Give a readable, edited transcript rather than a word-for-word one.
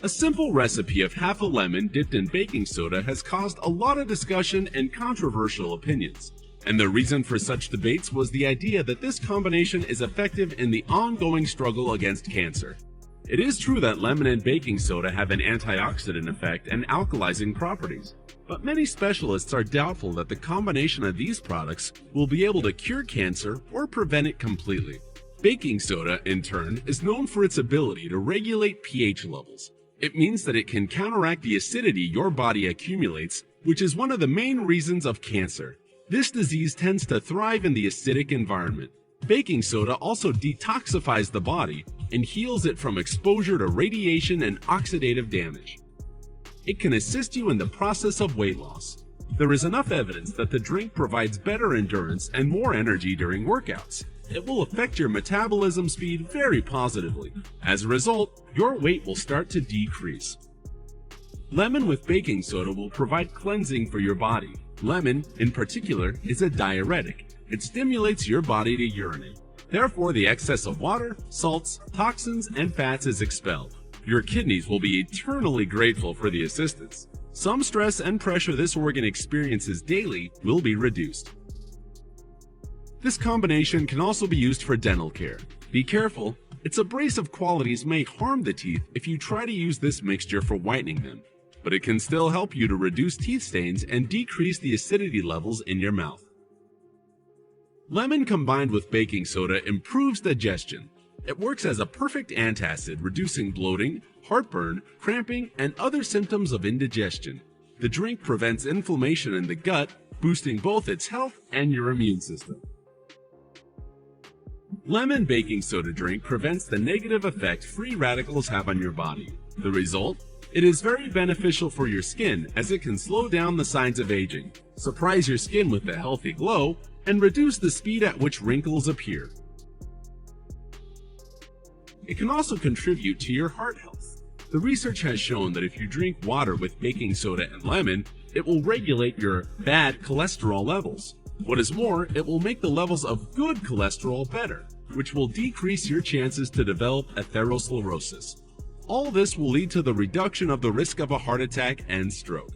A simple recipe of half a lemon dipped in baking soda has caused a lot of discussion and controversial opinions. And the reason for such debates was the idea that this combination is effective in the ongoing struggle against cancer. It is true that lemon and baking soda have an antioxidant effect and alkalizing properties, but many specialists are doubtful that the combination of these products will be able to cure cancer or prevent it completely. Baking soda, in turn, is known for its ability to regulate pH levels. It means that it can counteract the acidity your body accumulates, which is one of the main reasons of cancer. This disease tends to thrive in the acidic environment. Baking soda also detoxifies the body and heals it from exposure to radiation and oxidative damage. It can assist you in the process of weight loss. There is enough evidence that the drink provides better endurance and more energy during workouts. It will affect your metabolism speed very positively. As a result, your weight will start to decrease. Lemon with baking soda will provide cleansing for your body. Lemon, in particular, is a diuretic. It stimulates your body to urinate. Therefore, the excess of water, salts, toxins, and fats is expelled. Your kidneys will be eternally grateful for the assistance. Some stress and pressure this organ experiences daily will be reduced. This combination can also be used for dental care. Be careful, its abrasive qualities may harm the teeth if you try to use this mixture for whitening them, but it can still help you to reduce teeth stains and decrease the acidity levels in your mouth. Lemon combined with baking soda improves digestion. It works as a perfect antacid, reducing bloating, heartburn, cramping, and other symptoms of indigestion. The drink prevents inflammation in the gut, boosting both its health and your immune system. Lemon baking soda drink prevents the negative effect free radicals have on your body. The result? It is very beneficial for your skin as it can slow down the signs of aging, surprise your skin with a healthy glow, and reduce the speed at which wrinkles appear. It can also contribute to your heart health. The research has shown that if you drink water with baking soda and lemon, it will regulate your bad cholesterol levels. What is more, it will make the levels of good cholesterol better, which will decrease your chances to develop atherosclerosis. All this will lead to the reduction of the risk of a heart attack and stroke.